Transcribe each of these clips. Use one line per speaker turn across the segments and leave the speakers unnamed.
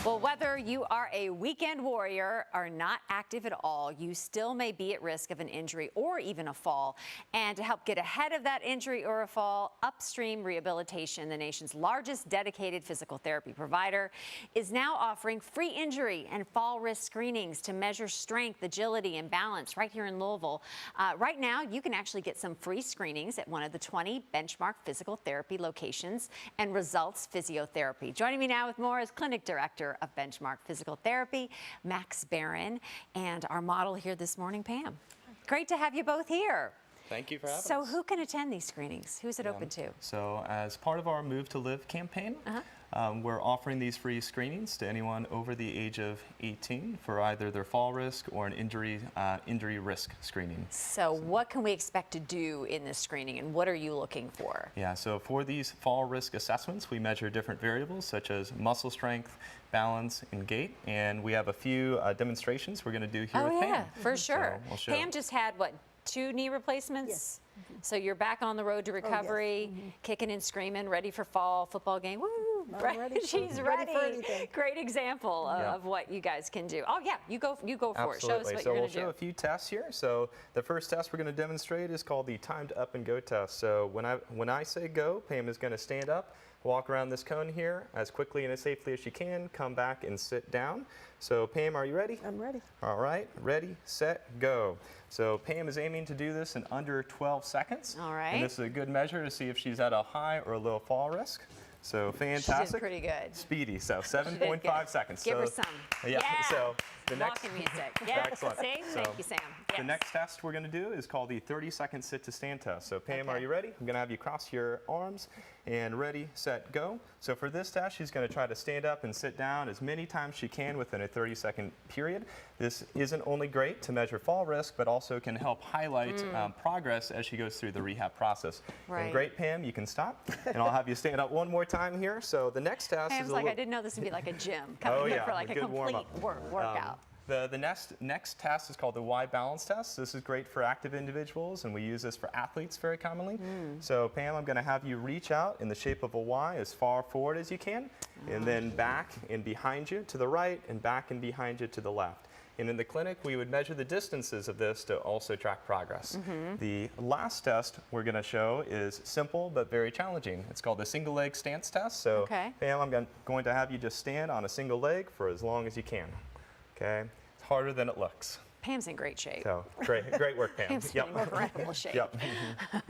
Well, whether you are a weekend warrior or not active at all, you still may be at risk of an injury or even a fall. And to help get ahead of that injury or a fall, Upstream Rehabilitation, the nation's largest dedicated physical therapy provider, is now offering free injury and fall risk screenings to measure strength, agility, and balance right here in Louisville. Right now, you can actually get some free screenings at one of the 20 Benchmark Physical Therapy locations and Results Physiotherapy. Joining me now with more is Clinic Director of Benchmark Physical Therapy, Max Barron, and our model here this morning, Pam. Great to have you both here.
Thank you for having us.
So who can attend these screenings? Who's it open to?
So as part of our Move to Live campaign, we're offering these free screenings to anyone over the age of 18 for either their fall risk or an injury risk screening.
So what can we expect to do in this screening, and what are you looking for?
Yeah, so for these fall risk assessments, we measure different variables such as muscle strength, balance, and gait, and we have a few demonstrations we're going to do here with Pam.
Oh yeah, for sure.
So we'll show.
Pam just had, what, 2 knee replacements?
Yes.
So you're back on the road to recovery, kicking and screaming, ready for fall football game. Woo!
I'm ready.
She's
ready.
ready.
For anything.
Great example of what you guys can do. Oh yeah, you go for
Absolutely.
it. Show us what
So
you're
we'll
going to do.
show a few tests here. So the first test we're going to demonstrate is called the timed up and go test. So when I say go, Pam is going to stand up, walk around this cone here as quickly and as safely as she can, come back and sit down. So Pam, are you ready?
I'm ready.
All right, ready, set, go. So Pam is aiming to do this in under 12 seconds.
All right.
And this is a good measure to see if she's at a high or a low fall risk. So fantastic.
She did pretty good.
Speedy, so 7.5 seconds.
Give
so,
her some.
Yeah, so the next.
Walking music. Yeah,
Excellent.
see?
So
Thank you, Sam. Yes.
The next test we're going to do is called the 30-second sit to stand test. So Pam,
Okay.
are you ready? I'm going to have you cross your arms and ready, set, go. So for this test, she's going to try to stand up and sit down as many times she can within a 30-second period. This isn't only great to measure fall risk, but also can help highlight progress as she goes through the rehab process.
Right.
And great, Pam, you can stop. And I'll have you stand up one more time here. So the next test
Pam's
is
like, I didn't know this would be like a gym. Coming
Oh,
here
yeah,
for like
a
a
good
complete
warm-up.
workout.
The next test is called the Y balance test. This is great for active individuals, and we use this for athletes very commonly. So Pam, I'm going to have you reach out in the shape of a Y as far forward as you can, and then back and behind you to the right, and back and behind you to the left. And in the clinic, we would measure the distances of this to also track progress. The last test we're going to show is simple but very challenging. It's called the single leg stance test. So
Okay.
Pam, I'm going to have you just stand on a single leg for as long as you can. Okay? It's harder than it looks.
Pam's in great shape.
So great work, Pam.
Pam's in incredible shape.
Yep.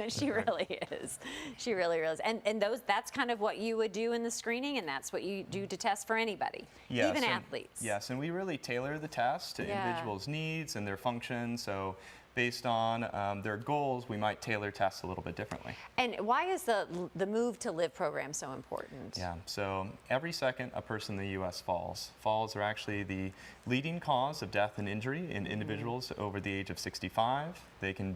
She really is. She really is. And that's kind of what you would do in the screening, and that's what you do to test for anybody,
Yes,
even
and-
athletes.
Yes, and we really tailor the test to
Yeah.
individuals' needs and their function. So based on their goals, we might tailor tests a little bit differently.
And why is the Move to Live program so important?
Yeah, so every second a person in the U.S. falls. Falls are actually the leading cause of death and injury in individuals over the age of 65. They can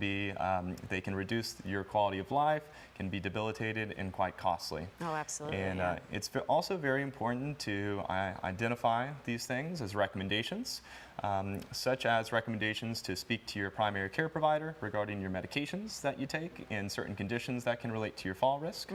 reduce your quality of life, can be debilitated, and quite costly.
Oh, absolutely.
And
yeah.
it's also very important to identify these things as recommendations, such as recommendations to speak to your primary care provider regarding your medications that you take and certain conditions that can relate to your fall risk,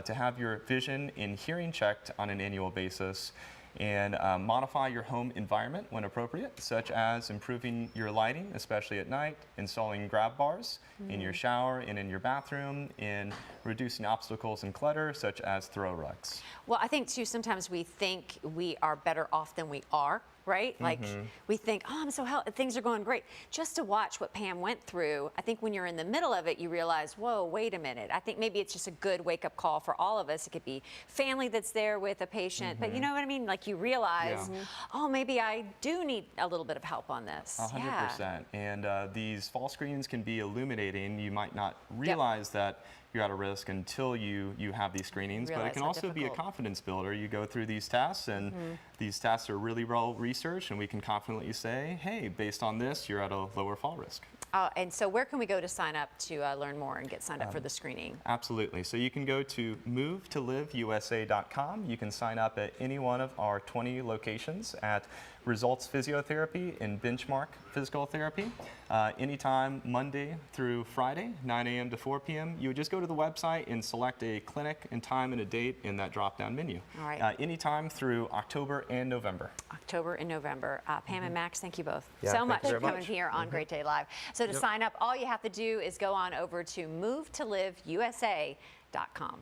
to have your vision and hearing checked on an annual basis, and modify your home environment when appropriate, such as improving your lighting, especially at night, installing grab bars in your shower and in your bathroom, and reducing obstacles and clutter, such as throw rugs.
Well, I think too, sometimes we think we are better off than we are, right? Like we think, oh, I'm so healthy, things are going great. Just to watch what Pam went through, I think when you're in the middle of it, you realize, whoa, wait a minute. I think maybe it's just a good wake-up call for all of us. It could be family that's there with a patient, but you know what I mean? Like you realize, oh, maybe I do need a little bit of help on this.
100%. And these fall screens can be illuminating. You might not realize that you're at a risk until you have these screenings, but it can also be a confidence builder. You go through these tests, and these tests are really well researched, and we can confidently say, hey, based on this, you're at a lower fall risk.
And so where can we go to sign up to learn more and get signed up for the screening?
Absolutely. So you can go to movetoliveusa.com. You can sign up at any one of our 20 locations at Results Physiotherapy and Benchmark Physical Therapy. anytime Monday through Friday, 9 a.m. to 4 p.m. You would just go to the website and select a clinic and time and a date in that drop-down menu.
All right.
Anytime through October and November.
October and November. Pam and Max, thank you both
Yeah,
so
thank
much
you
for
very
coming
much.
here on Great Day Live. So to sign up, all you have to do is go on over to movetoliveUSA.com.